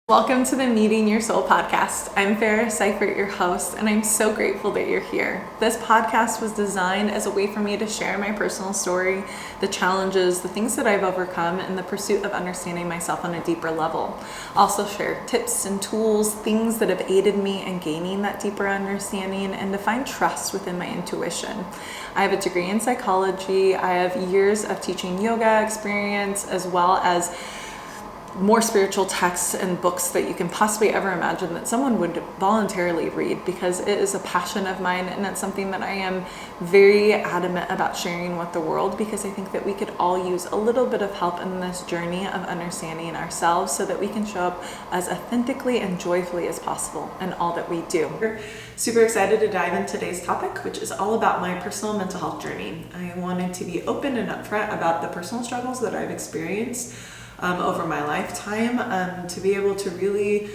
Welcome to the Meeting Your Soul podcast. I'm Farah Seifert, your host, and I'm so grateful that you're here. This podcast was designed as a way for me to share my personal story, the challenges, the things that I've overcome in the pursuit of understanding myself on a deeper level. Also share tips and tools, things that have aided me in gaining that deeper understanding and to find trust within my intuition. I have a degree in psychology. I have years of teaching yoga experience, as well as more spiritual texts and books that you can possibly ever imagine that someone would voluntarily read, because it is a passion of mine and it's something that I am very adamant about sharing with the world, because I think that we could all use a little bit of help in this journey of understanding ourselves so that we can show up as authentically and joyfully as possible in all that we do. We're super excited to dive into today's topic, which is all about my personal mental health journey. I wanted to be open and upfront about the personal struggles that I've experienced over my lifetime, to be able to really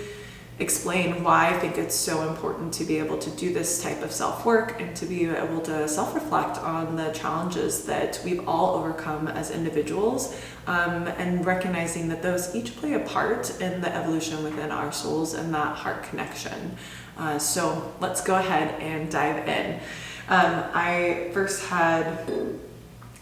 explain why I think it's so important to be able to do this type of self-work and to be able to self-reflect on the challenges that we've all overcome as individuals, and recognizing that those each play a part in the evolution within our souls and that heart connection. So let's go ahead and dive in. I first had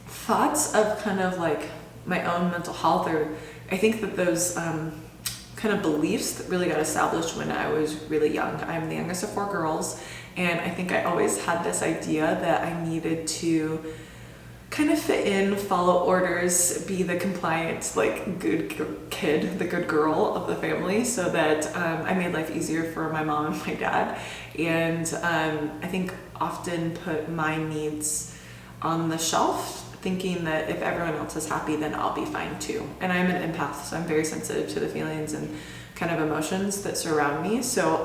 thoughts of kind of like my own mental health, or I think that those kind of beliefs that really got established when I was really young. I'm the youngest of 4 girls, and I think I always had this idea that I needed to kind of fit in, follow orders, be the compliant, like good kid, the good girl of the family, so that I made life easier for my mom and my dad. And I think often put my needs on the shelf, thinking that if everyone else is happy, then I'll be fine too. And I'm an empath, so I'm very sensitive to the feelings and kind of emotions that surround me. So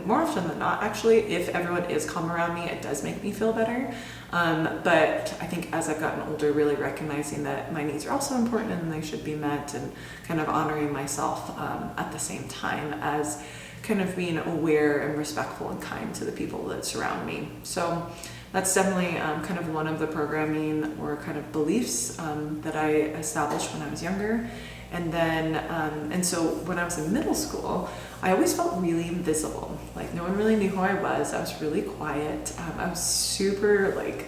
more often than not, actually, if everyone is calm around me, it does make me feel better. But I think as I've gotten older, really recognizing that my needs are also important and they should be met, and kind of honoring myself at the same time as kind of being aware and respectful and kind to the people that surround me. So that's definitely kind of one of the programming or kind of beliefs that I established when I was younger. And then, and so when I was in middle school, I always felt really invisible. Like no one really knew who I was. I was really quiet. I was super like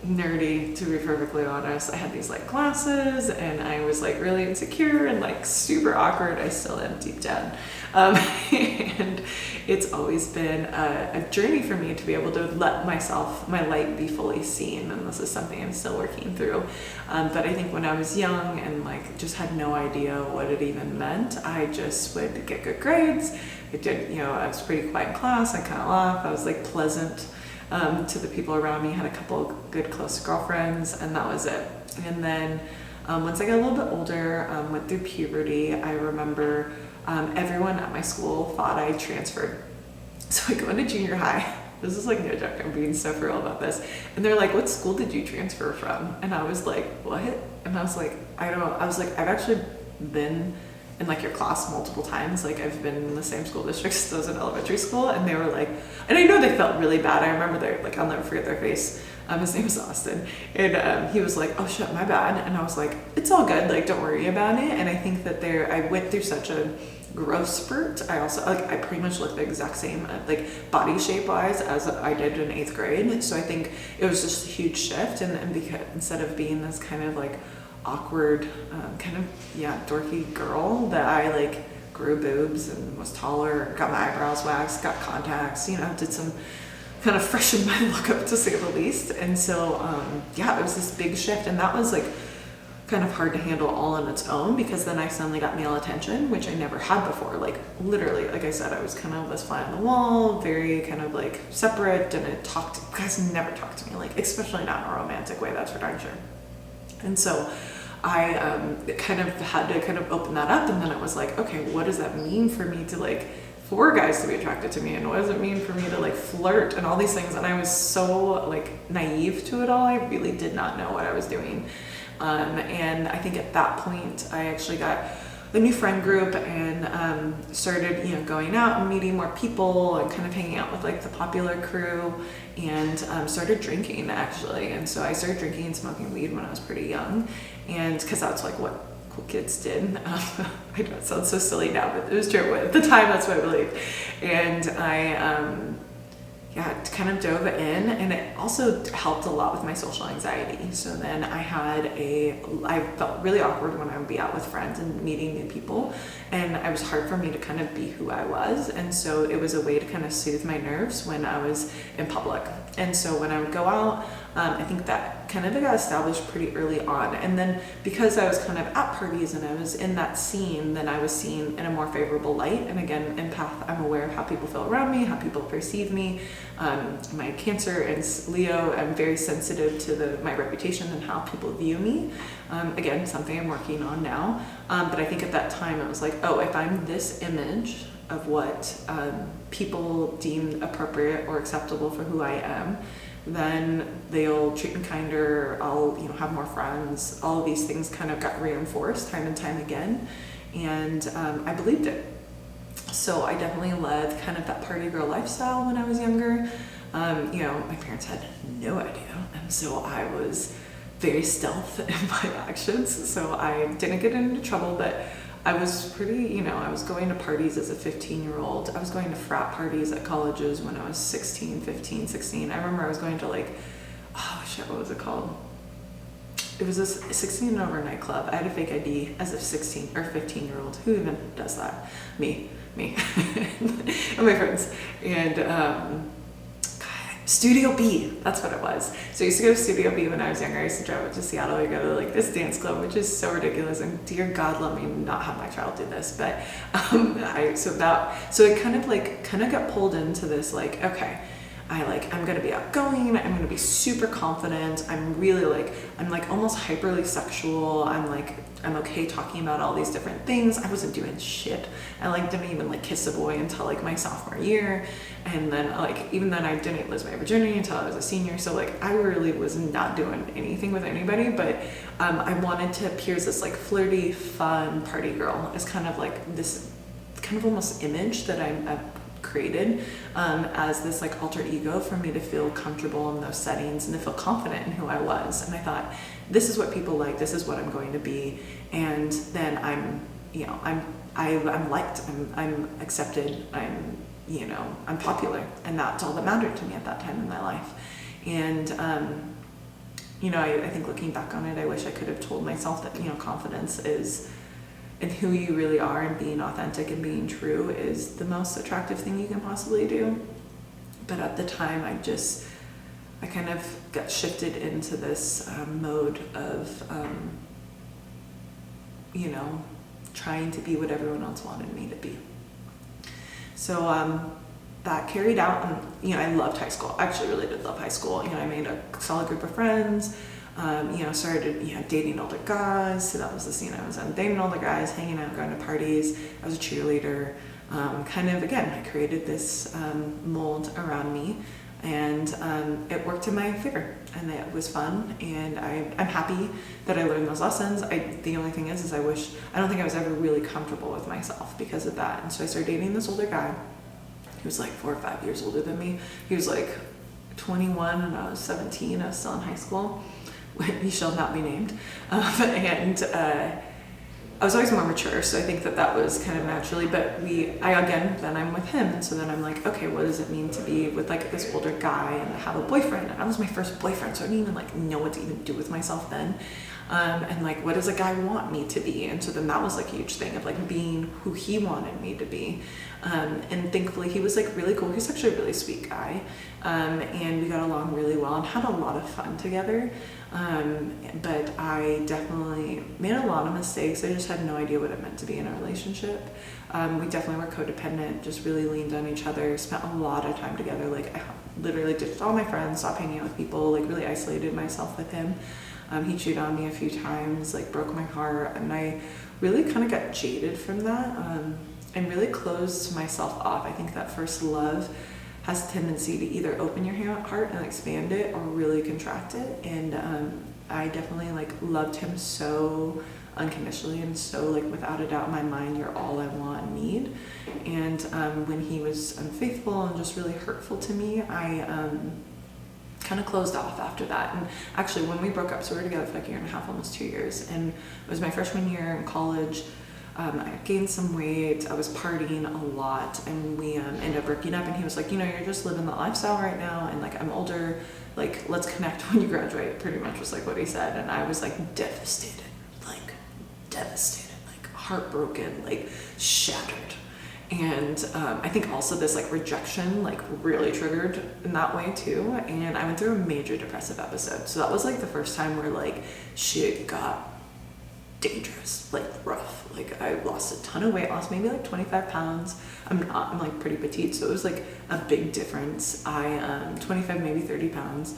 nerdy, to be perfectly honest. I had these like glasses and I was like really insecure and like super awkward. I still am deep down. And it's always been a journey for me to be able to let my light be fully seen. And this is something I'm still working through. But I think when I was young and like just had no idea what it even meant, I just would get good grades. I was pretty quiet in class. I kind of laughed. I was like pleasant to the people around me, had a couple of good close girlfriends, and that was it. And then once I got a little bit older, went through puberty, I remember everyone at my school thought I transferred. So I go into junior high. This is like no joke, I'm being so for real about this. And they're like, what school did you transfer from? And I was like, what? And I was like, I don't know. I was like, I've actually been in like your class multiple times. Like I've been in the same school district as those in elementary school. And they were like, and I know they felt really bad. I remember I'll never forget their face. His name was Austin. And he was like, oh shit, my bad. And I was like, it's all good. Like, don't worry about it. And I think that I went through such a growth spurt. I also, I pretty much looked the exact same, like body shape wise as I did in 8th grade. So I think it was just a huge shift. And because instead of being this kind of like awkward, dorky girl, that I like grew boobs and was taller, got my eyebrows waxed, got contacts, did some kind of freshen my look up, to say the least. And so it was this big shift, and that was like kind of hard to handle all on its own, because then I suddenly got male attention, which I never had before. Like literally, like I said, I was kind of this fly on the wall, very kind of like separate, and guys never talked to me, like especially not in a romantic way, that's for darn sure. And so I kind of had to kind of open that up, and then it was like, okay, what does that mean for me to like, for guys to be attracted to me, and what does it mean for me to like flirt and all these things? And I was so like naive to it all. I really did not know what I was doing. And I think at that point I actually got a new friend group and started going out and meeting more people and kind of hanging out with like the popular crew, and started drinking actually. And so I started drinking and smoking weed when I was pretty young, and because that's like what cool kids did. I know it sounds so silly now, but it was true. At the time, that's what I believed. And I, kind of dove in, and it also helped a lot with my social anxiety. So then I felt really awkward when I would be out with friends and meeting new people, and it was hard for me to kind of be who I was. And so it was a way to kind of soothe my nerves when I was in public. And so when I would go out, I think that kind of got established pretty early on. And then because I was kind of at parties and I was in that scene, then I was seen in a more favorable light. And again, empath, I'm aware of how people feel around me, how people perceive me. My Cancer and Leo, I'm very sensitive to my reputation and how people view me. Again, something I'm working on now. But I think at that time it was like, oh, if I'm this image of what people deem appropriate or acceptable for who I am, then they'll treat me kinder, I'll have more friends. All of these things kind of got reinforced time and time again, and I believed it. So I definitely led kind of that party girl lifestyle when I was younger. My parents had no idea, and so I was very stealth in my actions, so I didn't get into trouble, but I was pretty, I was going to parties as a 15-year-old. I was going to frat parties at colleges when I was 16, 15, 16. I remember I was going to what was it called? It was a 16 and over nightclub. I had a fake ID as a 16 or 15-year-old. Who even does that? Me, and my friends. And Studio B, that's what it was. So I used to go to Studio B when I was younger. I used to drive up to Seattle. I go to this dance club, which is so ridiculous. And dear God, let me not have my child do this. But so it kind of got pulled into this okay, I'm gonna be outgoing. I'm gonna be super confident. I'm really I'm almost hyperly sexual. I'm okay talking about all these different things. I wasn't doing shit. I didn't even kiss a boy until my sophomore year, and then even then I didn't lose my virginity until I was a senior. So I really was not doing anything with anybody, but I wanted to appear as this flirty, fun party girl. It's kind of this kind of almost image that I've created as this alter ego for me to feel comfortable in those settings and to feel confident in who I was. And I thought, this is what people like, this is what I'm going to be, and then I'm liked, I'm accepted, I'm popular, and that's all that mattered to me at that time in my life. And I think looking back on it, I wish I could have told myself that confidence is, and who you really are, and being authentic and being true is the most attractive thing you can possibly do. But at the time, I kind of got shifted into this mode of, trying to be what everyone else wanted me to be. So that carried out, and I loved high school. I actually really did love high school. I made a solid group of friends. Started dating older guys. So that was the scene I was in, dating older guys, hanging out, going to parties. I was a cheerleader. I created this mold around me, and it worked in my favor, and it was fun, and I'm happy that I learned those lessons. The only thing is I don't think I was ever really comfortable with myself because of that. And so I started dating this older guy. He was 4 or 5 years older than me. He was 21 and I was 17. I was still in high school. He shall not be named. I was always more mature, so I think that was kind of naturally, but then I'm with him, and so then I'm okay, what does it mean to be with this older guy and have a boyfriend? And that was my first boyfriend, so I didn't even know what to even do with myself then. And what does a guy want me to be? And so then that was a huge thing of being who he wanted me to be. And thankfully he was really cool. He's actually a really sweet guy. And we got along really well and had a lot of fun together. But I definitely made a lot of mistakes. I just had no idea what it meant to be in a relationship. We definitely were codependent, just really leaned on each other, spent a lot of time together. I literally ditched all my friends, stopped hanging out with people, really isolated myself with him. He cheated on me a few times, broke my heart, and I really kind of got jaded from that, and really closed myself off. I think that first love has a tendency to either open your heart and expand it, or really contract it. And I definitely loved him so unconditionally, and so without a doubt in my mind, you're all I want and need. And when he was unfaithful and just really hurtful to me, kind of closed off after that. And actually when we broke up, so we were together for like a year and a half, almost 2 years, and it was my freshman year in college. I gained some weight, I was partying a lot, and we ended up breaking up, and he was like, you're just living that lifestyle right now, and like I'm older, like let's connect when you graduate, pretty much was like what he said. And I was like devastated, like heartbroken, like shattered. And I think also this like rejection like really triggered in that way too. And I went through a major depressive episode. So that was like the first time where like shit got dangerous, like rough. Like I lost a ton of weight, lost maybe like 25 pounds. I'm like pretty petite, so it was like a big difference. I 25, maybe 30 pounds.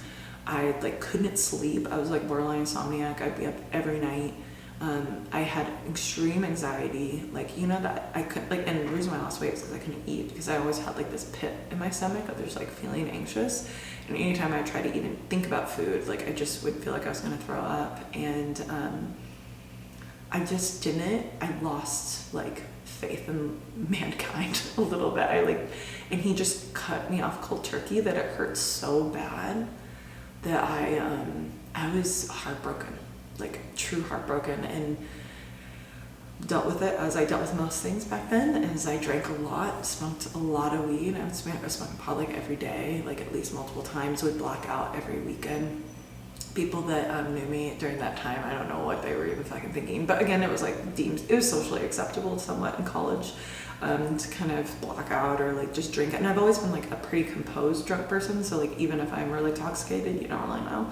I like couldn't sleep. I was like borderline insomniac. I'd be up every night. I had extreme anxiety, like that I could like, and the reason why I lost weight is because I couldn't eat, because I always had like this pit in my stomach of just like feeling anxious, and anytime I tried to eat and think about food, like I just would feel like I was gonna throw up. And I just didn't. I lost like faith in mankind a little bit. And he just cut me off cold turkey that it hurt so bad that I was heartbroken, like true heartbroken, and dealt with it as I dealt with most things back then. As I drank a lot, smoked a lot of weed. I was smoking pot like every day, like at least multiple times. Would black out every weekend. People that knew me during that time, I don't know what they were even fucking thinking, but again, it was like it was socially acceptable somewhat in college to kind of black out or like just drink it. And I've always been like a pretty composed drunk person, so like even if I'm really intoxicated, you don't really know,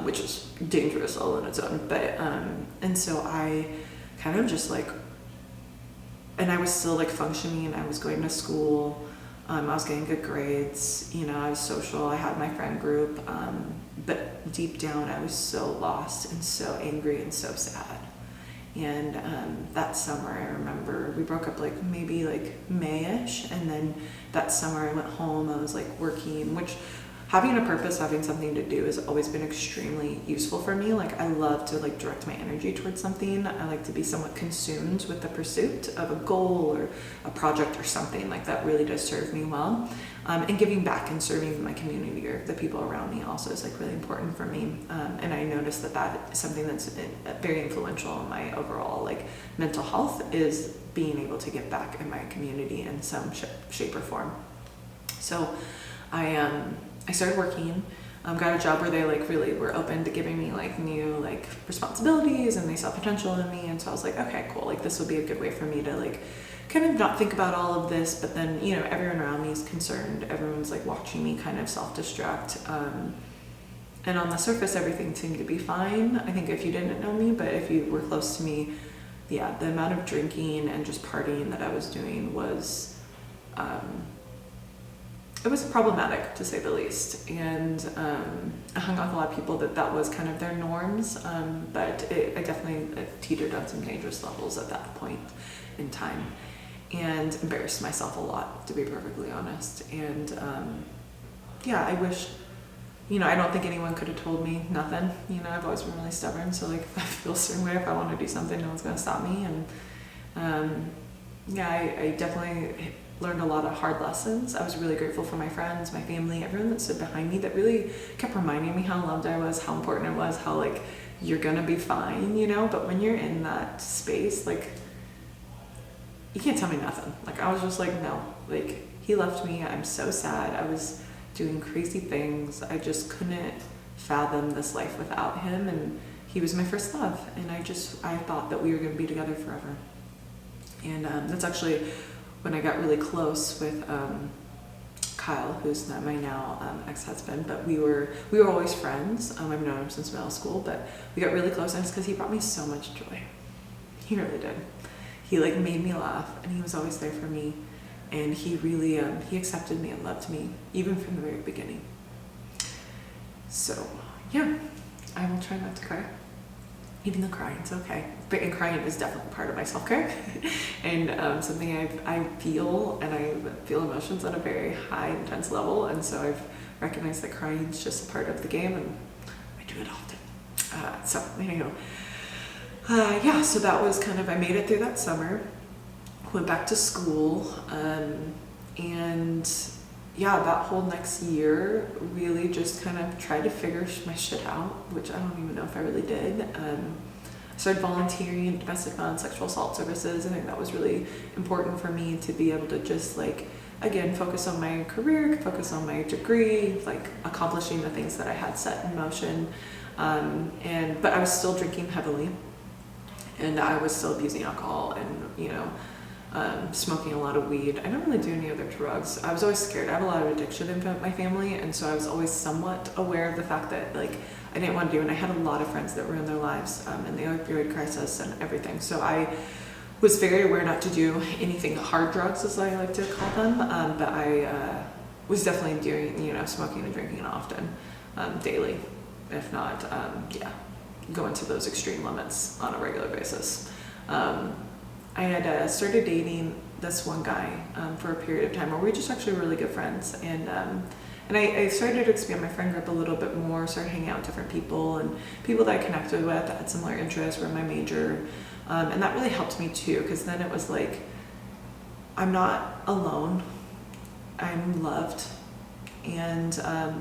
which is dangerous all on its own. But and so I kind of just like, and I was still like functioning, I was going to school, I was getting good grades, I was social, I had my friend group, but deep down I was so lost and so angry and so sad. And that summer I remember we broke up like maybe like May-ish, and then that summer I went home, I was like working, which having a purpose, having something to do has always been extremely useful for me. Like I love to like direct my energy towards something. I like to be somewhat consumed with the pursuit of a goal or a project or something like that. Really does serve me well. And giving back and serving my community or the people around me also is like really important for me. And I noticed that is something that's very influential in my overall like mental health, is being able to give back in my community in some shape or form. So I started working, got a job where they like really were open to giving me like new like responsibilities, and they saw potential in me. And so I was like, okay, cool. Like this would be a good way for me to like kind of not think about all of this, but then, everyone around me is concerned. Everyone's like watching me kind of self-destruct. And on the surface, everything seemed to be fine. I think if you didn't know me, but if you were close to me, yeah, the amount of drinking and just partying that I was doing was, it was problematic to say the least. And I hung out with a lot of people that was kind of their norms, but I definitely teetered on some dangerous levels at that point in time, and embarrassed myself a lot, to be perfectly honest. And yeah, I wish, I don't think anyone could have told me nothing. I've always been really stubborn, so like if I feel a certain way, if I want to do something, no one's going to stop me. And yeah, I definitely learned a lot of hard lessons. I was really grateful for my friends, my family, everyone that stood behind me, that really kept reminding me how loved I was, how important it was, how like you're gonna be fine, but when you're in that space, like you can't tell me nothing. Like I was just like, no, like he left me, I'm so sad, I was doing crazy things, I just couldn't fathom this life without him, and he was my first love, and I thought that we were gonna be together forever. And that's actually when I got really close with Kyle, who's not my now ex-husband, but we were always friends. I've known him since middle school, but we got really close, and it's because he brought me so much joy. He really did. He like made me laugh, and he was always there for me, and he really he accepted me and loved me even from the very beginning. So yeah, I will try not to cry. Even though crying's okay. And crying is definitely part of my self-care. And something I feel, and I feel emotions on a very high, intense level. And so I've recognized that crying is just a part of the game, and I do it often. So anyhow, yeah, so that was kind of, I made it through that summer, went back to school, and yeah, that whole next year really just kind of tried to figure my shit out, which I don't even know if I really did. I started volunteering in domestic violence, sexual assault services. I think that was really important for me to be able to just like, again, focus on my career, focus on my degree, like accomplishing the things that I had set in motion. But I was still drinking heavily, and I was still abusing alcohol and, smoking a lot of weed. I don't really do any other drugs. I was always scared. I have a lot of addiction in my family, and so I was always somewhat aware of the fact that like I didn't want to do, and I had a lot of friends that ruined their lives in the opioid crisis and everything. So I was very aware not to do anything hard drugs, as I like to call them, but I was definitely doing, smoking and drinking often, daily, if not, going to those extreme limits on a regular basis. I had started dating this one guy for a period of time where we were just actually really good friends, and I started to expand my friend group a little bit more, started hanging out with different people and people that I connected with that had similar interests, were in my major, and that really helped me too, because then it was like, I'm not alone, I'm loved, and I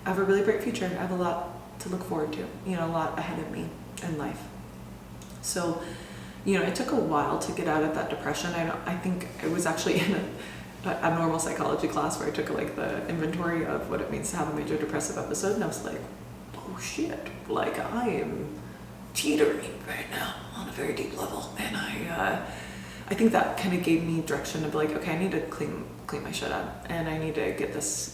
have a really bright future. I have a lot to look forward to, a lot ahead of me in life. So, it took a while to get out of that depression. I think it was actually in an abnormal psychology class where I took like the inventory of what it means to have a major depressive episode, and I was like, oh shit, like I am teetering right now on a very deep level. And I think that kind of gave me direction of like, okay, I need to clean my shit up, and I need to get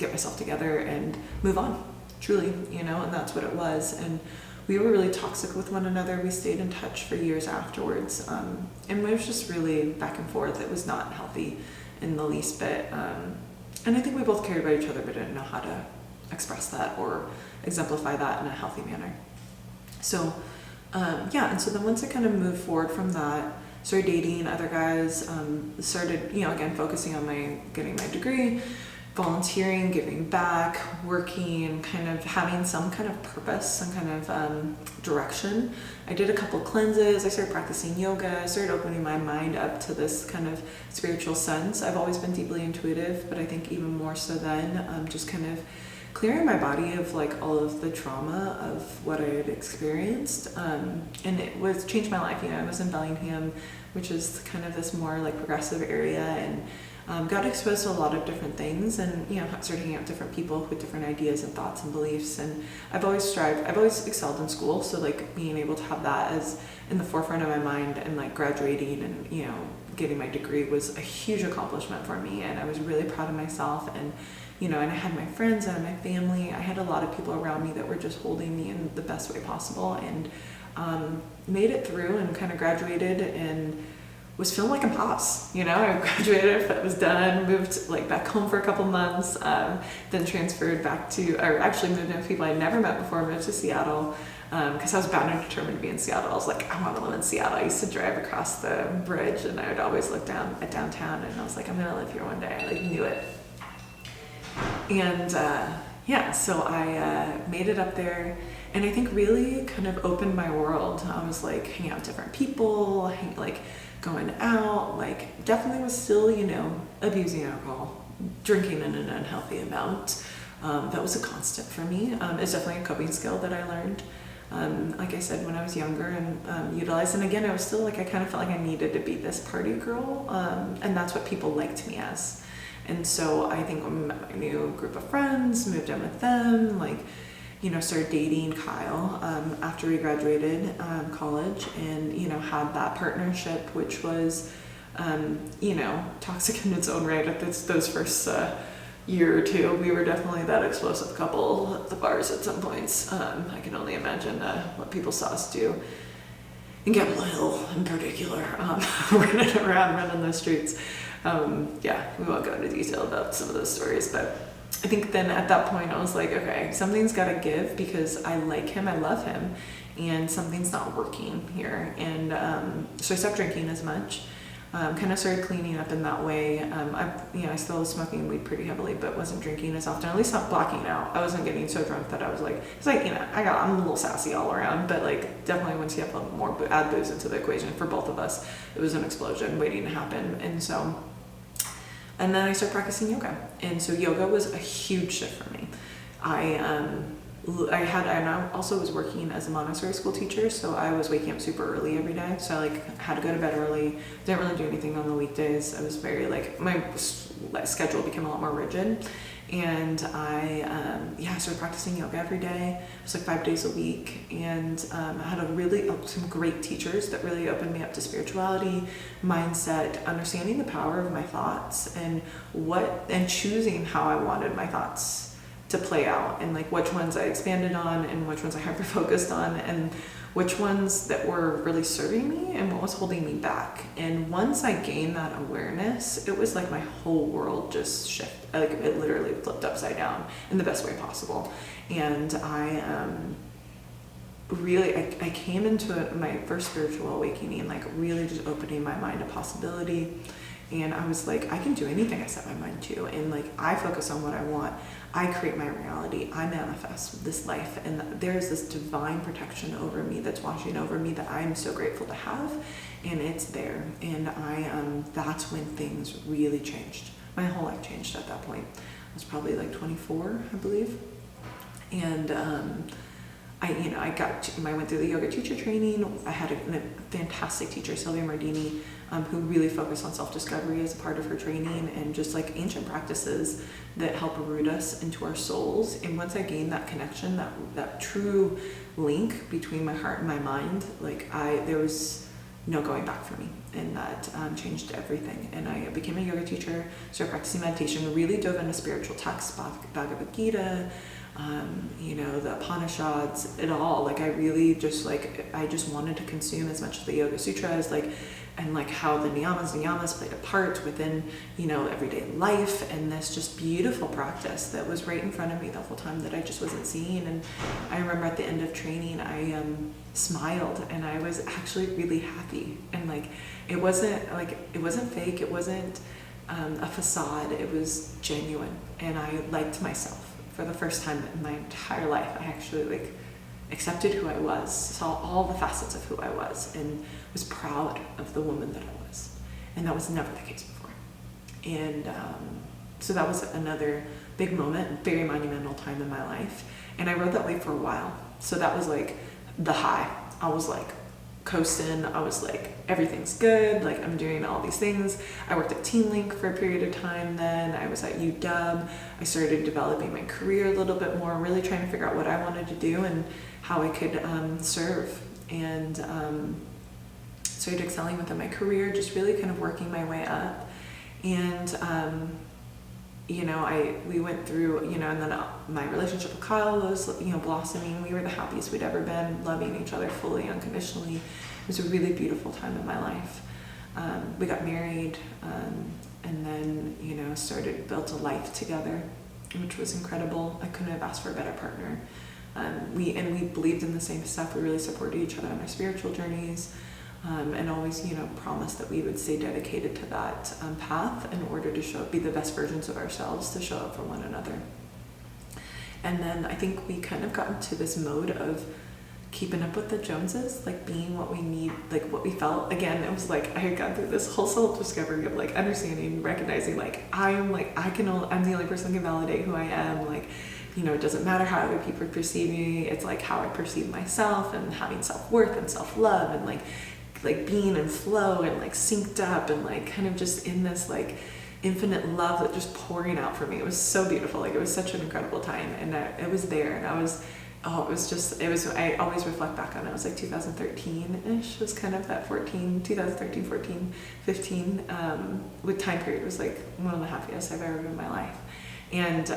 myself together and move on, truly, and that's what it was. And we were really toxic with one another. We stayed in touch for years afterwards, and it was just really back and forth. It was not healthy in the least bit, and I think we both cared about each other but didn't know how to express that or exemplify that in a healthy manner. So and so then once I kind of moved forward from that, started dating other guys, started again focusing on getting my degree, volunteering, giving back, working, kind of having some kind of purpose, some kind of direction. I did a couple cleanses. I started practicing yoga. I started opening my mind up to this kind of spiritual sense. I've always been deeply intuitive, but I think even more so then, just kind of clearing my body of like all of the trauma of what I had experienced. And it was changed my life. I was in Bellingham, which is kind of this more like progressive area, and got exposed to a lot of different things, and started hanging out with different people with different ideas and thoughts and beliefs. And I've always excelled in school, so like being able to have that as in the forefront of my mind, and like graduating and getting my degree was a huge accomplishment for me, and I was really proud of myself. And and I had my friends and my family. I had a lot of people around me that were just holding me in the best way possible, and made it through and kind of graduated and was feeling like a boss. I graduated, it was done, moved like back home for a couple months, then transferred back to, or actually moved in with people I'd never met before, moved to Seattle, because I was bound and determined to be in Seattle. I was like, I want to live in Seattle. I used to drive across the bridge, and I would always look down at downtown, and I was like, I'm gonna live here one day. I like knew it. And so I made it up there, and I think really kind of opened my world. I was like hanging out with different people, going out, like definitely was still, abusing alcohol, drinking in an unhealthy amount. That was a constant for me. It's definitely a coping skill that I learned, like I said, when I was younger, and utilized. And again, I was still like, I kind of felt like I needed to be this party girl, and that's what people liked me as. And so I think when I met my new group of friends, moved in with them, started dating Kyle after we graduated college, and had that partnership, which was toxic in its own right. At those first year or two, we were definitely that explosive couple at the bars at some points. I can only imagine what people saw us do in Capitol Hill in particular, running the streets. We won't go into detail about some of those stories, but I think then at that point I was like, okay, something's got to give, because I like him, I love him, and something's not working here. And so I stopped drinking as much, kind of started cleaning up in that way. I still was smoking weed pretty heavily, but wasn't drinking as often, at least not blacking out. I wasn't getting so drunk that I was like, it's like, I'm a little sassy all around, but like definitely once you have a little more add booze into the equation for both of us, it was an explosion waiting to happen. And so And then I started practicing yoga. And so yoga was a huge shift for me. I also was working as a Montessori school teacher, so I was waking up super early every day. So I had to go to bed early. Didn't really do anything on the weekdays. I was very my schedule became a lot more rigid, and I started practicing yoga every day. It was 5 days a week, and I had some great teachers that really opened me up to spirituality, mindset, understanding the power of my thoughts, and choosing how I wanted my thoughts to play out, and which ones I expanded on and which ones I hyper focused on, and which ones that were really serving me and what was holding me back. And once I gained that awareness, it was my whole world just shifted. It literally flipped upside down in the best way possible. And I came into my first spiritual awakening, really just opening my mind to possibility. And I was I can do anything I set my mind to. And I focus on what I want. I create my reality. I manifest this life. And there's this divine protection over me that's washing over me that I'm so grateful to have. And it's there. And that's when things really changed. My whole life changed at that point. I was probably 24, I believe. And I went through the yoga teacher training. I had a fantastic teacher, Sylvia Mardini, who really focused on self-discovery as a part of her training, and just ancient practices that help root us into our souls. And once I gained that connection, that true link between my heart and my mind, there was no going back for me. And that changed everything. And I became a yoga teacher, started practicing meditation, really dove into spiritual texts, Bhagavad Gita, the Upanishads, it all. I really just I just wanted to consume as much of the Yoga Sutras, and how the niyamas played a part within, everyday life, and this just beautiful practice that was right in front of me the whole time that I just wasn't seeing. And I remember at the end of training, I smiled, and I was actually really happy. And it wasn't fake, it wasn't a facade, it was genuine. And I liked myself. For the first time in my entire life, I actually accepted who I was, saw all the facets of who I was, and was proud of the woman that I was. And that was never the case before. And so that was another big moment, very monumental time in my life. And I rode that wave for a while. So that was the high. I was coasting. I was everything's good. I'm doing all these things. I worked at Teen Link for a period of time then. I was at UW. I started developing my career a little bit more, really trying to figure out what I wanted to do and how I could serve. And started excelling within my career, just really kind of working my way up. And we went through, and then my relationship with Kyle was, blossoming. We were the happiest we'd ever been, loving each other fully, unconditionally. It was a really beautiful time in my life. We got married, and then, built a life together, which was incredible. I couldn't have asked for a better partner. We believed in the same stuff. We really supported each other on our spiritual journeys. And always, promised that we would stay dedicated to that path in order to be the best versions of ourselves, to show up for one another. And then I think we kind of got into this mode of keeping up with the Joneses, being what we need, what we felt. Again, it was I had gone through this whole self-discovery of understanding, recognizing I'm the only person who can validate who I am. It doesn't matter how other people perceive me. It's how I perceive myself, and having self-worth and self-love, and being in flow and synced up, and kind of just in this infinite love that just pouring out for me. It was so beautiful. It was such an incredible time, and it was there, and I always reflect back on it. It was 2013-ish was kind of that 2013, 14, 15 with time period was one of the happiest I've ever been in my life. And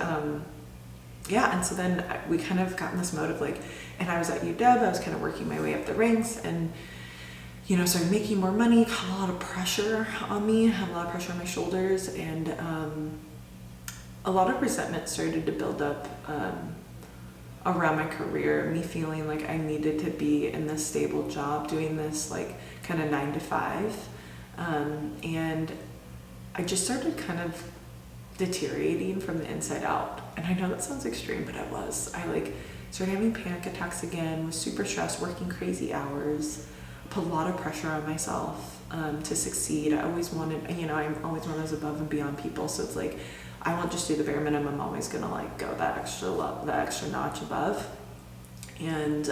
and so then we kind of got in this mode of and I was at UW, I was kind of working my way up the ranks, and started making more money, had a lot of pressure on me, had a lot of pressure on my shoulders, and a lot of resentment started to build up around my career, me feeling I needed to be in this stable job, doing this kind of 9 to 5. And I just started kind of deteriorating from the inside out. And I know that sounds extreme, but I started having panic attacks again, was super stressed, working crazy hours, put a lot of pressure on myself. to succeed. I always wanted, I'm always one of those above and beyond people. So it's like, I won't just do the bare minimum. I'm always going to like go that extra notch above. And,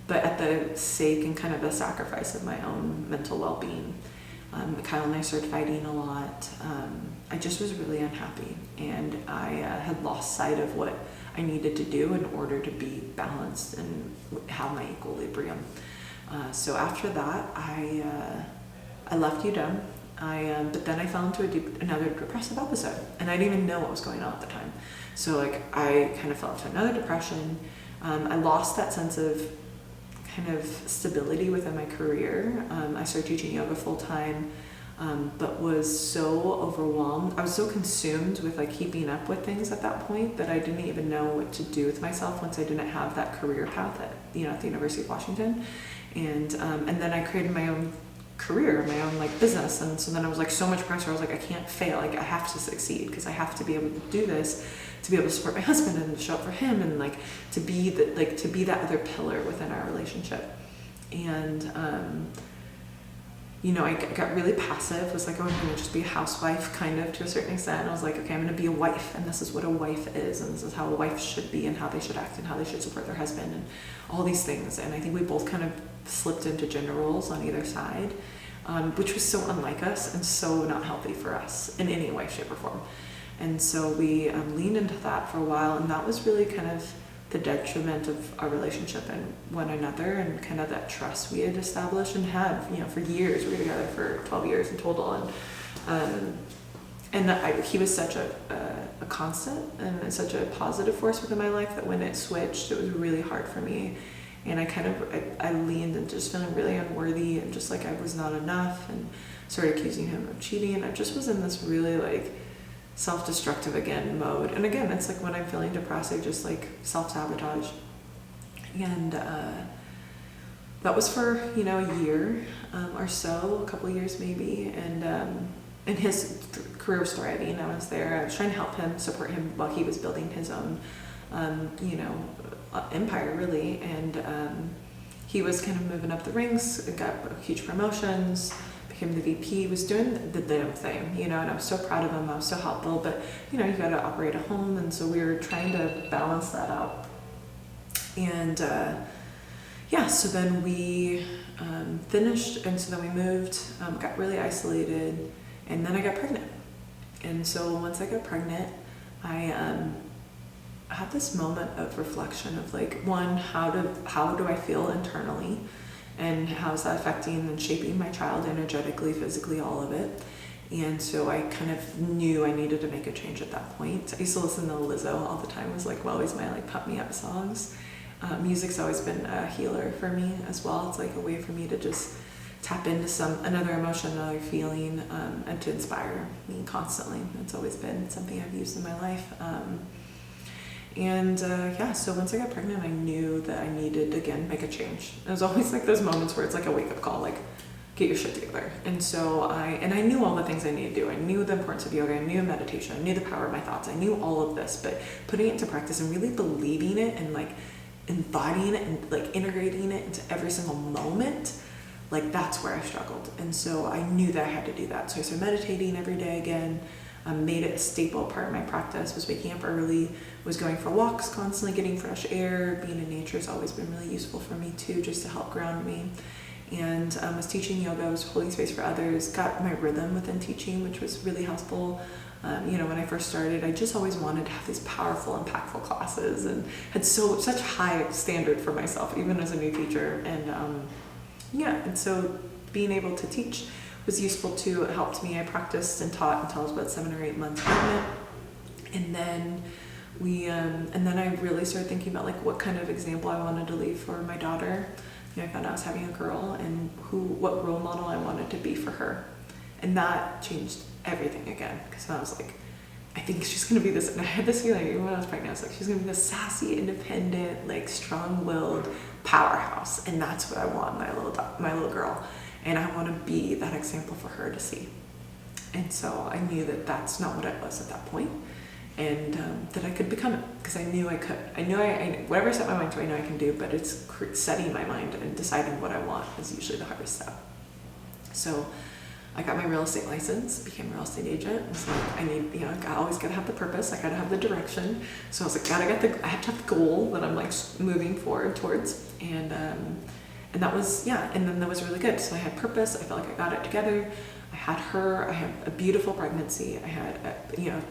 but at the sake and kind of the sacrifice of my own mental well-being. Kyle and I started fighting a lot. I just was really unhappy, and I had lost sight of what I needed to do in order to be balanced and have my equilibrium. So after that, I left UW. But then I fell into another depressive episode, and I didn't even know what was going on at the time. So like I kind of fell into another depression. I lost that sense of kind of stability within my career. I started teaching yoga full time, but was so overwhelmed. I was so consumed with like keeping up with things at that point that I didn't even know what to do with myself once I didn't have that career path at the University of Washington. And then I created my own career, my own like business. And so then I was like so much pressure. I was like, I can't fail. Like I have to succeed because I have to be able to do this, to be able to support my husband and show up for him, and like to be that other pillar within our relationship. And I got really passive, was like, oh, I'm gonna just be a housewife kind of to a certain extent. And I was like, okay, I'm gonna be a wife, and this is what a wife is, and this is how a wife should be, and how they should act, and how they should support their husband, and all these things. And I think we both kind of slipped into gender roles on either side, which was so unlike us and so not healthy for us in any way, shape, or form. And so we leaned into that for a while, and that was really kind of the detriment of our relationship and one another, and kind of that trust we had established and had, for years. We were together for 12 years in total, and he was such a constant and such a positive force within my life that when it switched, it was really hard for me. And I leaned into just feeling really unworthy, and just like I was not enough, and started accusing him of cheating. And I just was in this really like self-destructive again mode. And again, it's like when I'm feeling depressed, I just like self-sabotage. And that was for a year or so, a couple of years maybe. And his career was thriving. I was there. I was trying to help him, support him while he was building his own empire, really. And he was kind of moving up the ranks, got huge promotions, became the VP, was doing the damn thing, and I was so proud of him. I was so helpful, but you got to operate a home, and so we were trying to balance that out. And so then we finished, and so then we moved, got really isolated, and then I got pregnant. And so once I got pregnant, I had this moment of reflection of like, one, how do I feel internally, and how's that affecting and shaping my child energetically, physically, all of it. And so I kind of knew I needed to make a change at that point. I used to listen to Lizzo all the time. It was like always my like pump me up songs. Music's always been a healer for me as well. It's like a way for me to just tap into another emotion, another feeling, and to inspire me constantly. It's always been something I've used in my life. So once I got pregnant, I knew that I needed to, again, make a change. It was always like those moments where it's like a wake-up call, like, get your shit together. And so I knew all the things I needed to do. I knew the importance of yoga, I knew meditation, I knew the power of my thoughts, I knew all of this, but putting it into practice and really believing it and like embodying it and like integrating it into every single moment, like that's where I struggled. And so I knew that I had to do that. So I started meditating every day again. Made it a staple part of my practice, was waking up early, was going for walks constantly, getting fresh air. Being in nature has always been really useful for me too, just to help ground me. And was teaching yoga, was holding space for others, got my rhythm within teaching, which was really helpful. When I first started, I just always wanted to have these powerful, impactful classes, and had such high standard for myself, even as a new teacher. And so being able to teach was useful too. It helped me. I practiced and taught until I was about 7 or 8 months pregnant. And then I really started thinking about like what kind of example I wanted to leave for my daughter. I found out I was having a girl, and what role model I wanted to be for her. And that changed everything again, because I was like, I think she's gonna be this, and I had this feeling even when I was pregnant, I was like, she's gonna be this sassy, independent, like strong-willed powerhouse, and that's what I want in my little girl. And I want to be that example for her to see. And so I knew that that's not what I was at that point, and that I could become it, because I knew I could. I knew whatever I set my mind to, I know I can do, but it's setting my mind and deciding what I want is usually the hardest step. So I got my real estate license, became a real estate agent. Was like, I need, I always gotta have the purpose. I gotta have the direction. So I was like, I have to have the goal that I'm like moving forward towards. And that was, and then that was really good. So I had purpose. I felt like I got it together. I had her. I had a beautiful pregnancy. I had,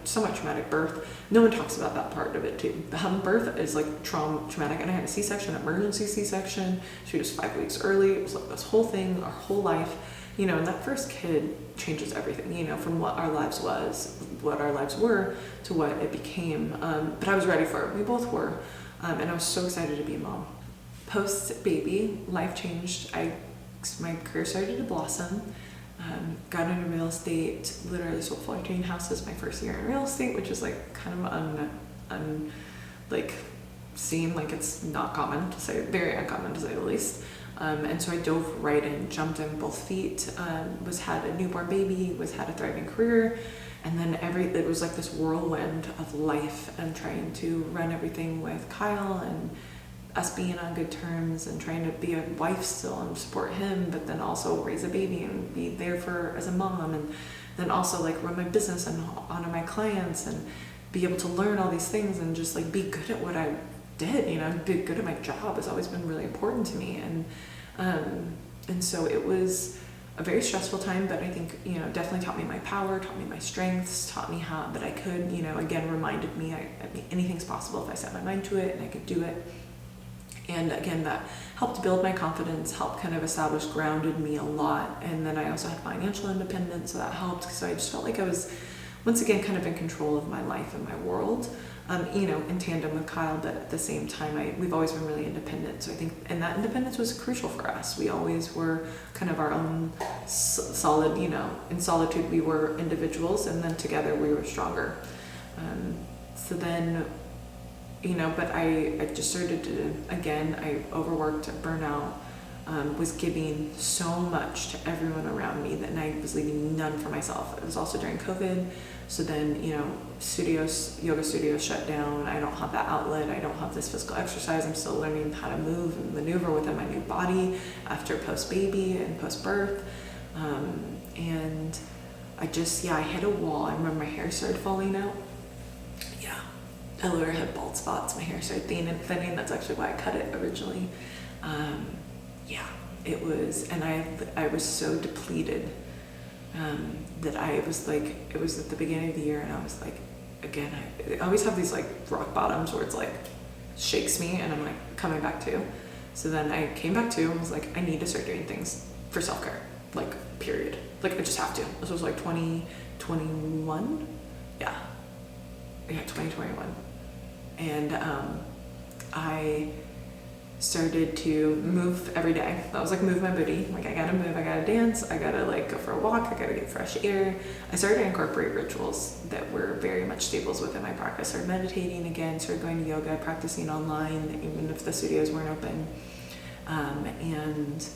somewhat traumatic birth. No one talks about that part of it too. The birth is like traumatic, and I had a C-section, emergency C-section. She was 5 weeks early. It was like this whole thing, our whole life. And that first kid changes everything, from what our lives were to what it became. But I was ready for it. We both were. And I was so excited to be a mom. Post baby, life changed. My career started to blossom. Got into real estate, literally sold 14 houses my first year in real estate, which is like kind of seem like it's not common to say, very uncommon to say the least. And so I dove right in, jumped in both feet, had a newborn baby, had a thriving career. And then it was like this whirlwind of life and trying to run everything with Kyle and us being on good terms and trying to be a wife still and support him, but then also raise a baby and be there as a mom. And then also like run my business and honor my clients and be able to learn all these things and just like be good at what I did, be good at my job has always been really important to me. And so it was a very stressful time, but I think, definitely taught me my power, taught me my strengths, taught me how that I could, again, reminded me anything's possible if I set my mind to it and I could do it. And again, that helped build my confidence, helped kind of grounded me a lot. And then I also had financial independence, so that helped. So I just felt like I was, once again, kind of in control of my life and my world, in tandem with Kyle, but at the same time, we've always been really independent. So I think, and that independence was crucial for us. We always were kind of our own solid, in solitude we were individuals, and then together we were stronger. So then, but I just started to, again, I overworked, burnout, was giving so much to everyone around me that I was leaving none for myself. It was also during COVID. So then, yoga studios shut down. I don't have that outlet. I don't have this physical exercise. I'm still learning how to move and maneuver within my new body after post-baby and post-birth. And I just, I hit a wall. I remember my hair started falling out. I literally had bald spots. My hair started thinning. That's actually why I cut it originally. It was, and I was so depleted that I was like, it was at the beginning of the year, and I was like, again, I always have these like rock bottoms where it's like shakes me, and I'm like coming back to. So then I came back to and was like, I need to start doing things for self-care, like period. Like I just have to. This was like 2021. 2021. And I started to move every day. That was like move my booty. Like I gotta move, I gotta dance, I gotta like go for a walk, I gotta get fresh air. I started to incorporate rituals that were very much staples within my practice. Started meditating again, started going to yoga, practicing online, even if the studios weren't open. And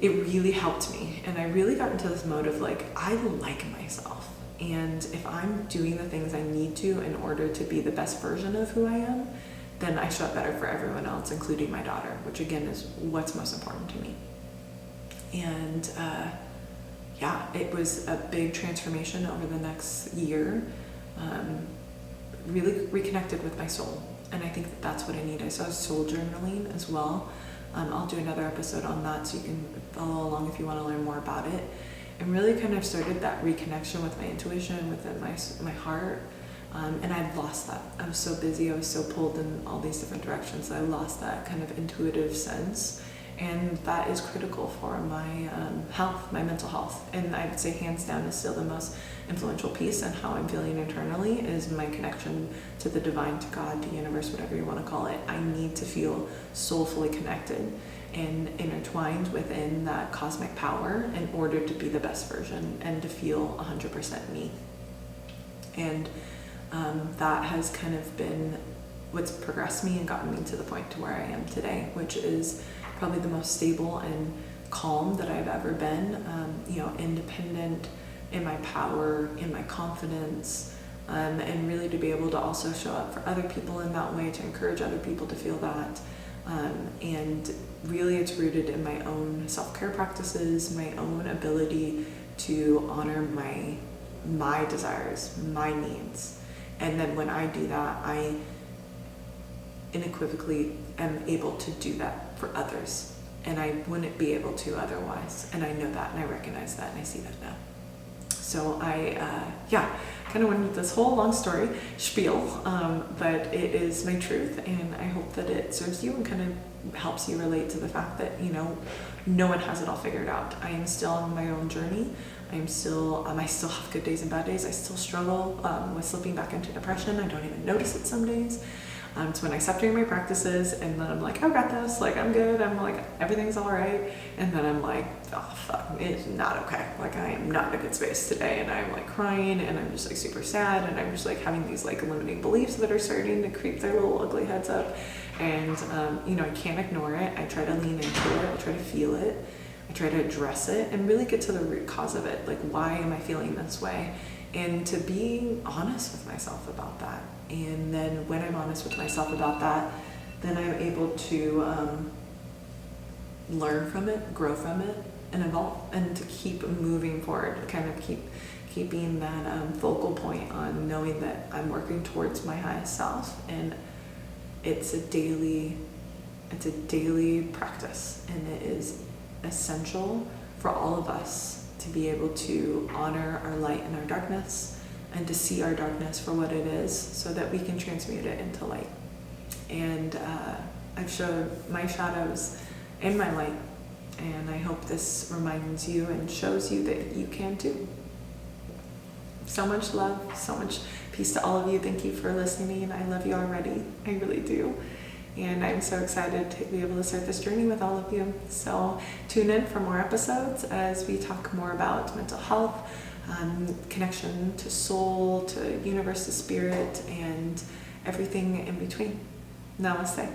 it really helped me. And I really got into this mode of like, I like myself. And if I'm doing the things I need to in order to be the best version of who I am, then I show up better for everyone else, including my daughter, which again is what's most important to me. And it was a big transformation over the next year. Really reconnected with my soul. And I think that that's what I need. I saw soul journaling as well. I'll do another episode on that so you can follow along if you want to learn more about it. And really kind of started that reconnection with my intuition, within my heart. And I'd lost that. I was so busy, I was so pulled in all these different directions that I lost that kind of intuitive sense. And that is critical for my health, my mental health. And I would say hands down is still the most influential piece in how I'm feeling internally is my connection to the divine, to God, to universe, whatever you want to call it. I need to feel soulfully connected and intertwined within that cosmic power in order to be the best version and to feel 100% me. And that has kind of been what's progressed me and gotten me to the point to where I am today, which is probably the most stable and calm that I've ever been, independent in my power, in my confidence, and really to be able to also show up for other people in that way, to encourage other people to feel that. And really it's rooted in my own self-care practices, my own ability to honor my desires, my needs. And then when I do that, I unequivocally am able to do that for others. And I wouldn't be able to otherwise. And I know that, and I recognize that, and I see that now. So I kind of went with this whole long story spiel, but it is my truth, and I hope that it serves you and kind of helps you relate to the fact that, no one has it all figured out. I am still on my own journey. I still have good days and bad days. I still struggle with slipping back into depression. I don't even notice it some days. It's when I stop doing my practices, and then I'm like, I got this, like, I'm good, I'm like, everything's all right. And then I'm like, oh fuck, it's not okay. Like, I am not in a good space today, and I'm like crying, and I'm just like super sad, and I'm just like having these like limiting beliefs that are starting to creep their little ugly heads up. And I can't ignore it. I try to lean into it. I try to feel it. I try to address it and really get to the root cause of it. Like, why am I feeling this way? And to be honest with myself about that. And then when I'm honest with myself about that, then I'm able to learn from it, grow from it, and evolve, and to keep moving forward, kind of keeping that focal point on knowing that I'm working towards my highest self. And it's a daily practice, and it is essential for all of us to be able to honor our light and our darkness, and to see our darkness for what it is, so that we can transmute it into light. And I've showed my shadows and my light, and I hope this reminds you and shows you that you can too. So much love, so much peace to all of you. Thank you for listening. I love you already. I really do. And I'm so excited to be able to start this journey with all of you. So tune in for more episodes as we talk more about mental health, connection to soul, to universe, to spirit, and everything in between. Namaste.